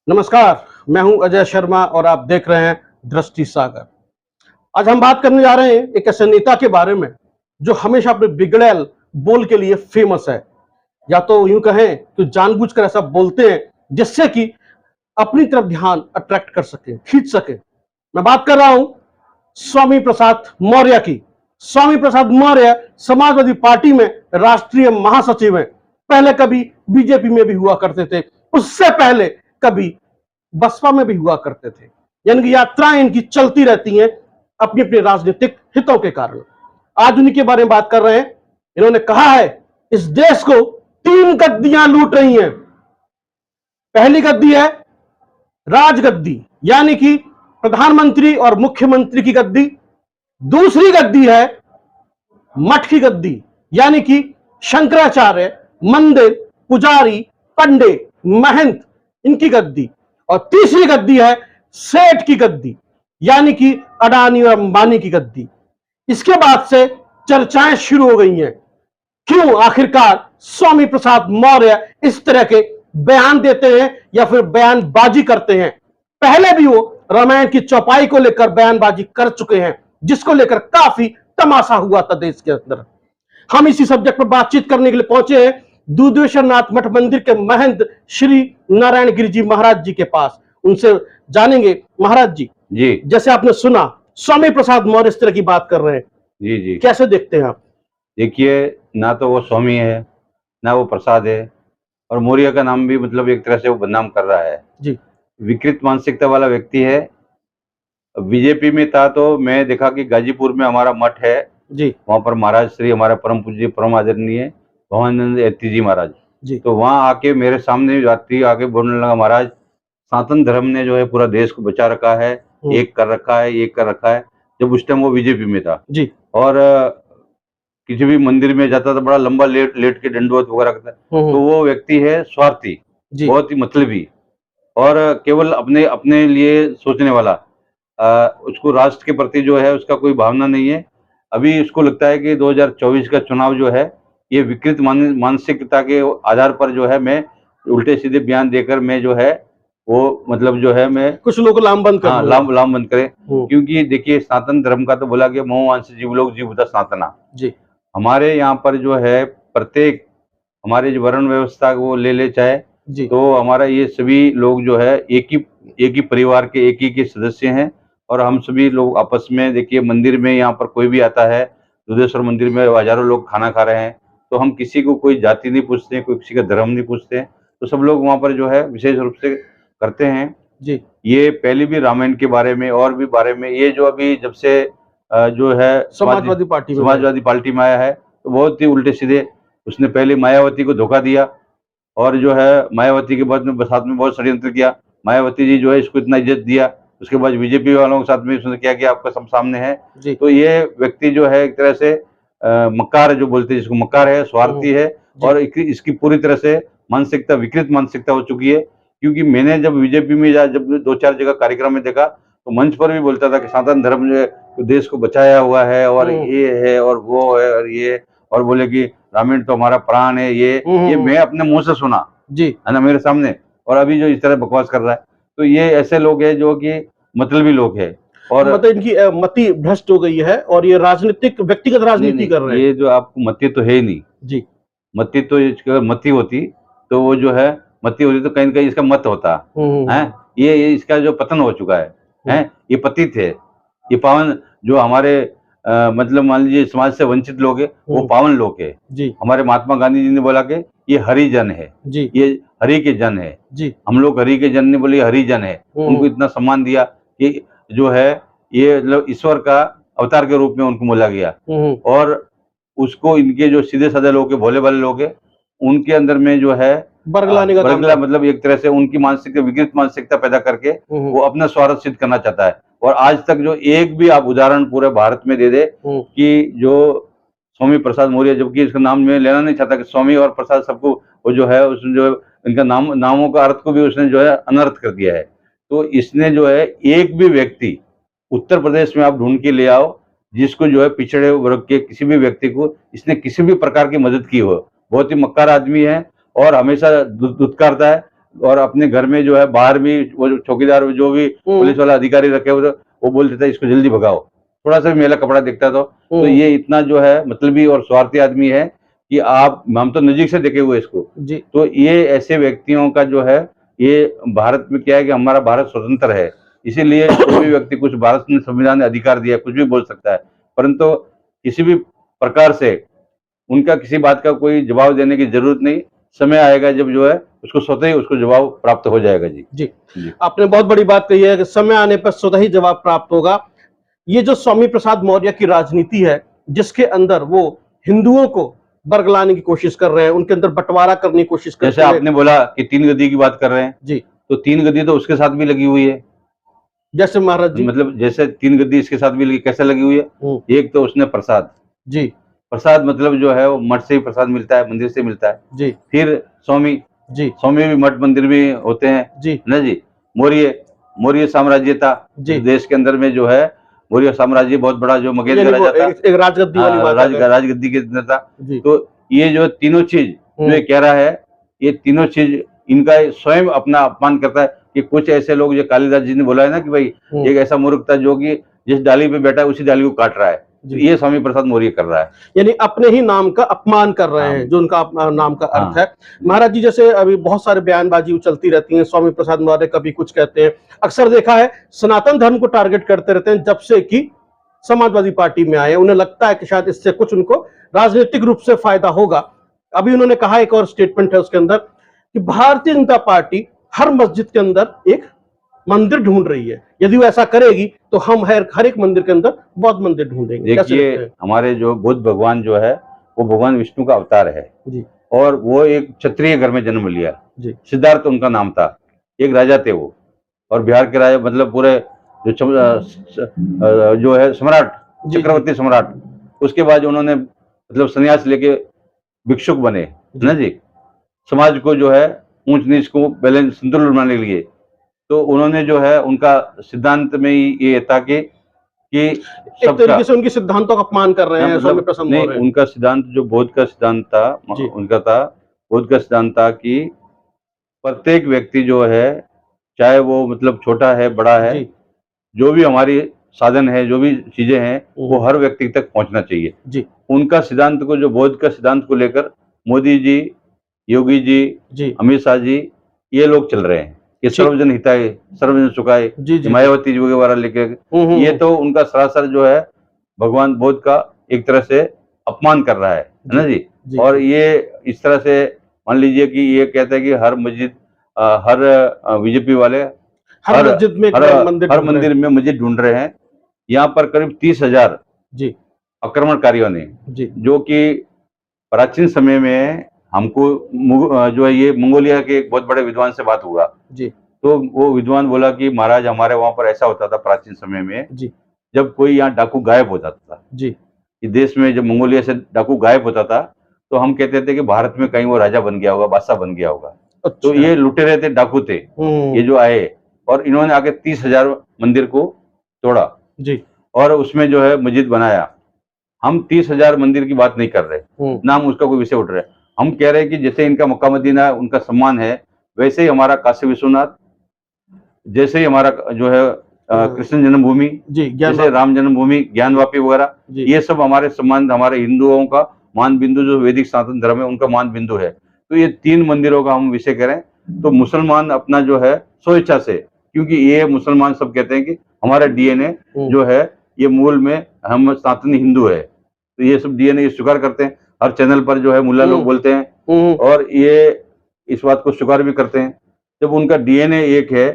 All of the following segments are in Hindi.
नमस्कार, मैं हूं अजय शर्मा और आप देख रहे हैं दृष्टि सागर। आज हम बात करने जा रहे हैं एक ऐसे नेता के बारे में जो हमेशा अपने बिगड़ैल बोल के लिए फेमस है, या तो यूं कहें कि जानबूझकर ऐसा बोलते हैं जिससे कि अपनी तरफ ध्यान अट्रैक्ट कर सके, खींच सके। मैं बात कर रहा हूं स्वामी प्रसाद मौर्य की। स्वामी प्रसाद मौर्य समाजवादी पार्टी में राष्ट्रीय महासचिव हैं। पहले कभी बीजेपी में भी हुआ करते थे, उससे पहले कभी बसपा में भी हुआ करते थे। यानी कि यात्राएं इनकी चलती रहती हैं अपनी अपनी राजनीतिक हितों के कारण। आज उन्हीं के बारे में बात कर रहे हैं। इन्होंने कहा है इस देश को 3 गद्दियां लूट रही हैं। पहली गद्दी है राजगद्दी, यानी कि प्रधानमंत्री और मुख्यमंत्री की गद्दी। दूसरी गद्दी है मठ की गद्दी, यानी कि शंकराचार्य, मंदिर, पुजारी, पंडित, महंत, इनकी गद्दी। और तीसरी गद्दी है सेठ की गद्दी, यानी कि अडानी और अंबानी की गद्दी। इसके बाद से चर्चाएं शुरू हो गई हैं, क्यों आखिरकार स्वामी प्रसाद मौर्य इस तरह के बयान देते हैं या फिर बयानबाजी करते हैं। पहले भी वो रामायण की चौपाई को लेकर बयानबाजी कर चुके हैं, जिसको लेकर काफी तमाशा हुआ था देश के अंदर। हम इसी सब्जेक्ट पर बातचीत करने के लिए पहुंचे हैं दूधेश्वर नाथ मठ मंदिर के महंत श्री नारायण गिरि जी महाराज जी के पास। उनसे जानेंगे। महाराज जी, जैसे आपने सुना स्वामी प्रसाद मौर्य इस तरह की बात कर रहे हैं, जी कैसे देखते हैं आप? देखिए, ना तो वो स्वामी है, ना वो प्रसाद है, और मौर्य का नाम भी मतलब एक तरह से वो बदनाम कर रहा है जी। विकृत मानसिकता वाला व्यक्ति है। बीजेपी में था तो मैं देखा कि गाजीपुर में हमारा मठ है जी। वहां पर महाराज श्री हमारा परम पूज्य परम आदरणीय भवानंद एती जी महाराज जी। तो वहां आके मेरे सामने रात्रि आके बोलने लगा, महाराज सनातन धर्म ने जो है पूरा देश को बचा रखा है, एक कर रखा है, एक कर रखा है। जब उस टाइम वो बीजेपी में था जी। और किसी भी मंदिर में जाता था, बड़ा लंबा लेट के दंडवत वगैरह करता। तो वो व्यक्ति है स्वार्थी, बहुत ही मतलबी और केवल अपने अपने लिए सोचने वाला। उसको राष्ट्र के प्रति जो है उसका कोई भावना नहीं है। अभी उसको लगता है कि 2024 का चुनाव जो है ये विकृत मानसिकता के आधार पर जो है मैं उल्टे सीधे बयान देकर मैं जो है वो मतलब जो है मैं कुछ लोग लामबंद कर लामबंद करें। क्योंकि देखिए सनातन धर्म का तो बोला गया मोहवांश जीव लोग जीवता सनातना जी। हमारे यहाँ पर जो है प्रत्येक हमारे जो वर्ण व्यवस्था को ले ले चाहे तो हमारा ये सभी लोग जो है एक ही परिवार के एक ही के सदस्य हैं। और हम सभी लोग आपस में देखिए मंदिर में यहाँ पर कोई भी आता है, दुधेश्वर मंदिर में हजारों लोग खाना खा रहे हैं, तो हम किसी को कोई जाति नहीं पूछते, कोई किसी का धर्म नहीं पूछते, तो सब लोग वहाँ पर जो है विशेष रूप से करते हैं जी। ये पहले भी रामायण के बारे में और भी बारे में ये जो अभी जब से जो है समाजवादी पार्टी में आया है तो बहुत ही उल्टे सीधे उसने पहले मायावती को धोखा दिया और जो है मायावती के बाद में साथ में बहुत षड्यंत्र किया। मायावती जी जो है इसको इतना इज्जत दिया, उसके बाद बीजेपी वालों के साथ में उसने क्या किया आपका सब सामने है। तो ये व्यक्ति जो है एक तरह से मक्कार जो बोलते हैं जिसको मक्कार है, स्वार्थी है और इसकी पूरी तरह से मानसिकता विकृत मानसिकता हो चुकी है। क्योंकि मैंने जब बीजेपी में जब 2-4 जगह कार्यक्रम में देखा तो मंच पर भी बोलता था कि सनातन धर्म जो देश को बचाया हुआ है और ये है और वो है और ये, और बोले कि रामायण तो हमारा प्राण है। ये मैं अपने मुंह से सुना जी है ना मेरे सामने, और अभी जो इस तरह बकवास कर रहा है तो ये ऐसे लोग हैं जो कि मतलबी लोग हैं और मतलब इनकी मति भ्रष्ट हो गई है और ये राजनीतिक व्यक्तिगत राजनीति कर रहे हैं। ये जो आपको मति तो है ही नहीं जी। मति तो मति होती तो वो जो है मति होती तो कहीं न कहीं इसका मत होता है। ये इसका जो पतन हो चुका है ये पतित है। ये पावन जो हमारे मतलब मान लीजिए समाज से वंचित लोग है वो पावन लोग है जी। हमारे महात्मा गांधी जी ने बोला कि ये हरिजन है जी, ये हरि के जन है जी। हम लोग हरि के जन ने बोले हरिजन है, उनको इतना सम्मान दिया कि जो है ये मतलब ईश्वर का अवतार के रूप में उनको बोला गया। और उसको इनके जो सीधे साधे लोग है, भोले भाले लोग है, उनके अंदर में जो है बरगला मतलब एक तरह से उनकी मानसिकता विकृत मानसिकता पैदा करके वो अपना स्वार्थ सिद्ध करना चाहता है। और आज तक जो एक भी आप उदाहरण पूरे भारत में दे दे कि जो स्वामी प्रसाद मौर्य, जबकि इसका नाम में लेना नहीं चाहता कि स्वामी और प्रसाद सबको वो जो है उसने जो इनका नामों का अर्थ को भी उसने जो है अनर्थ कर दिया है। तो इसने जो है एक भी व्यक्ति उत्तर प्रदेश में आप ढूंढ के ले आओ जिसको जो है पिछड़े वर्ग के किसी भी व्यक्ति को इसने किसी भी प्रकार की मदद की हो। बहुत ही मक्कार आदमी है और हमेशा दुत्कारता है। और अपने घर में जो है बाहर भी वो जो चौकीदार जो भी पुलिस वाला अधिकारी रखे हुए वो बोलते थे इसको जल्दी भगाओ, थोड़ा सा भी मेला कपड़ा दिखता तो ये इतना जो है मतलबी और स्वार्थी आदमी है कि आप हम तो नजीक से देखे हुए इसको जी। तो ये ऐसे व्यक्तियों का जो है ये भारत में क्या है कि हमारा भारत स्वतंत्र है, इसीलिए कोई भी व्यक्ति कुछ भारत ने संविधान ने अधिकार दिया कुछ भी बोल सकता है, परंतु किसी भी प्रकार से उनका किसी बात का कोई जवाब देने की जरूरत नहीं, समय आएगा जब जो है उसको स्वतः ही उसको जवाब प्राप्त हो जाएगा। जी जी, आपने बहुत बड़ी बात कही है कि समय आने पर स्वतः ही जवाब प्राप्त होगा। ये जो स्वामी प्रसाद मौर्य की राजनीति है जिसके अंदर वो हिंदुओं को बरगलाने की कोशिश कर रहे हैं, उनके अंदर बंटवारा करने की कोशिश कर रहे हैं। जैसे आपने बोला कि 3 गद्दी की बात कर रहे हैं जी, तो 3 गद्दी तो उसके साथ भी लगी हुई है, जैसे महाराज जी मतलब जैसे 3 गद्दी इसके साथ भी कैसे लगी हुई है। एक तो उसने प्रसाद, जी, प्रसाद मतलब जो है वो मठ से ही प्रसाद मिलता है, मंदिर से मिलता है। जी, फिर स्वामी, जी, स्वामी भी मठ मंदिर भी होते हैं जी, ना जी। मौर्य, मौर्य साम्राज्य था जी, देश के अंदर में जो है मौर्य साम्राज्य बहुत बड़ा जो मगध का राजा था, एक राजगद्दी वाली बात है। राजगद्दी के अंदर था। जी, तो ये जो तीनों चीज जो ये कह रहा है, ये तीनों चीज इनका स्वयं अपना अपमान करता है कि कुछ ऐसे लोग जो कालिदास जी ने बोला है ना कि भाई एक ऐसा मूर्ख था जो कि जिस डाली पे बैठा है उसी डाली को काट रहा है, तो ये स्वामी प्रसाद मौर्य कर रहा है, यानी अपने ही नाम का अपमान कर रहे हैं, जो उनका नाम का अर्थ है। महाराज जी जैसे अभी बहुत सारे बयानबाजी चलती रहती है, स्वामी प्रसाद मौर्य कभी कुछ कहते हैं, अक्सर देखा है सनातन धर्म को टारगेट करते रहते हैं जब से कि समाजवादी पार्टी में आए, उन्हें लगता है कि शायद इससे कुछ उनको राजनीतिक रूप से फायदा होगा। अभी उन्होंने कहा, एक और स्टेटमेंट है उसके अंदर कि भारतीय जनता पार्टी हर मस्जिद के अंदर एक मंदिर ढूंढ रही है, यदि वो ऐसा करेगी तो हम हर एक मंदिर के अंदर बौद्ध मंदिर ढूंढेंगे। देखिए हमारे जो बुद्ध भगवान जो है वो भगवान विष्णु का अवतार है जी, और वो एक क्षत्रिय घर में जन्म लिया जी, सिद्धार्थ उनका नाम था, एक राजा थे वो, और बिहार के राजा मतलब पूरे जो है सम्राट, चक्रवर्ती सम्राट, उसके बाद उन्होंने मतलब संन्यास लेके भिक्षुक बने ना जी, समाज को जो है ऊंच नीच को बैलेंस संतुलन बनाने के लिए। तो उन्होंने जो है उनका सिद्धांत में ही ये था कि एक तरीके से उनके सिद्धांतों का अपमान कर रहे हैं स्वामी प्रसाद मौर्य। नहीं, उनका सिद्धांत जो बौद्ध का सिद्धांत था उनका था, बौद्ध का सिद्धांत था कि प्रत्येक व्यक्ति जो है चाहे वो मतलब छोटा है बड़ा है, जो भी हमारी साधन है जो भी चीजें हैं वो हर व्यक्ति तक पहुंचना चाहिए जी। उनका सिद्धांत को जो बौद्ध का सिद्धांत को लेकर मोदी जी, योगी जी, अमित शाह जी ये लोग चल रहे हैं, ये सर्वजन हिताय सर्वजन सुखाय, मायावती जी वगैरह लेके, ये तो उनका सरासर जो है भगवान बौद्ध का एक तरह से अपमान कर रहा है ना जी। और ये इस तरह से मान लीजिए कि ये कहते हैं कि हर मस्जिद हर बीजेपी वाले हर मंदिर में मस्जिद ढूंढ रहे हैं। यहाँ पर करीब 30,000 आक्रमणकारियों ने, जो कि प्राचीन समय में हमको जो है ये मंगोलिया के एक बहुत बड़े विद्वान से बात हुआ जी, तो वो विद्वान बोला कि महाराज हमारे वहां पर ऐसा होता था प्राचीन समय में जी, जब कोई यहाँ डाकू गायब होता था जी, कि देश में जब मंगोलिया से डाकू गायब होता था तो हम कहते थे कि भारत में कहीं वो राजा बन गया होगा, बादशाह बन गया होगा। अच्छा। तो ये लुटेरे थे, डाकू थे ये जो आए, और इन्होंने आके 30,000 मंदिर को तोड़ा जी, और उसमें जो है मस्जिद बनाया। हम 30,000 मंदिर की बात नहीं कर रहे, ना हम उसका कोई विषय उठ रहे, हम कह रहे हैं कि जैसे इनका मक्का मदीना उनका सम्मान है, वैसे ही हमारा काशी विश्वनाथ, जैसे ही हमारा जो है कृष्ण जन्मभूमि, जैसे राम जन्मभूमि, ज्ञानवापी वगैरह, ये सब हमारे सम्मान, हमारे हिंदुओं का मान बिंदु, जो वैदिक सनातन धर्म है उनका मान बिंदु है। तो ये 3 मंदिरों का हम विषय करें तो मुसलमान अपना जो है स्वेच्छा से, क्योंकि ये मुसलमान सब कहते हैं कि हमारा डीएनए जो है ये मूल में हम सनातनी हिंदू है, तो ये सब डीएनए स्वीकार करते हैं। हर चैनल पर जो है मुल्ला लोग बोलते हैं और ये इस बात को स्वीकार भी करते हैं। जब उनका डीएनए एक है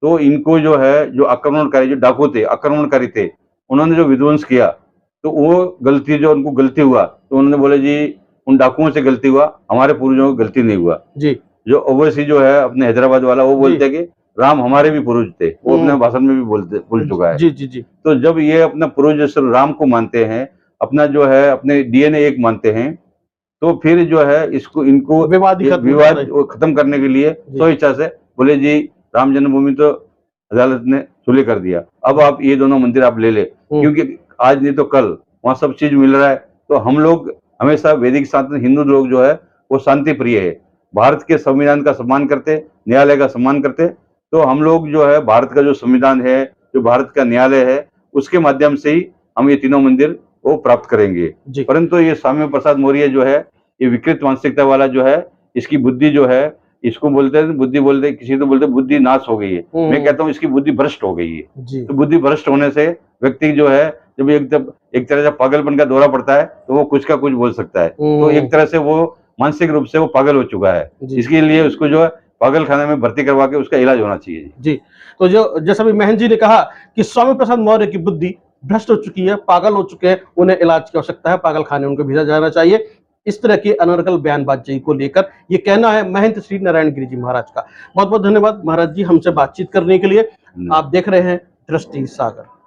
तो इनको जो है जो आक्रमणकारी, जो डाकू थे, आक्रमणकारी थे, उन्होंने जो विध्वंस किया तो वो गलती, जो उनको गलती हुआ तो उन्होंने बोले जी उन डाकुओं से गलती हुआ, हमारे पूर्वजों को गलती नहीं हुआ जी। जो ओवैसी जो है अपने हैदराबाद वाला, वो बोलते हैं कि राम हमारे भी पूर्वज थे, वो अपने भाषण में भी बोल चुका है जी जी जी। तो जब ये अपना पूर्वज राम को मानते हैं, अपना जो है अपने डीएनए एक मानते हैं, तो फिर जो है इनको विवाद खत्म करने के लिए स्व इच्छा से बोले जी राम जन्मभूमि तो अदालत ने सुलह कर दिया, अब आप ये दोनों मंदिर आप ले ले, क्योंकि आज नहीं तो कल वहां सब चीज मिल रहा है। तो हम लोग हमेशा वैदिक सनातन हिंदू लोग जो है वो शांति प्रिय है, भारत के संविधान का सम्मान करते, न्यायालय का सम्मान करते, तो हम लोग जो है भारत का जो संविधान है, जो भारत का न्यायालय है, उसके माध्यम से ही हम ये तीनों मंदिर वो प्राप्त करेंगे। परंतु ये स्वामी प्रसाद मौर्य जो है, ये विकृत मानसिकता वाला जो है, इसकी बुद्धि जो है, इसको बोलते हैं बुद्धि, बोलते हैं किसी तो बोलते हैं बुद्धि नाश हो गई है। मैं कहता हूँ इसकी बुद्धि भ्रष्ट हो गई है। तो बुद्धि भ्रष्ट होने से व्यक्ति जो है, जब एक तरह से पागलपन का दौरा पड़ता है तो वो कुछ का कुछ बोल सकता है। तो एक तरह से वो मानसिक रूप से वो पागल हो चुका है। इसके लिए उसको जो है पागल खाने में भर्ती करवा के उसका इलाज होना चाहिए। जी, तो जो जैसा भी महंत जी ने कहा कि स्वामी प्रसाद मौर्य की बुद्धि भ्रष्ट हो चुकी है, पागल हो चुके हैं, उन्हें इलाज की आवश्यकता है, पागल खाने उनको भेजा जाना चाहिए। इस तरह की अनर्गल बयानबाजी को लेकर ये कहना है महंत श्री नारायण गिरि जी महाराज का। बहुत बहुत धन्यवाद महाराज जी हमसे बातचीत करने के लिए। आप देख रहे हैं दृष्टि सागर।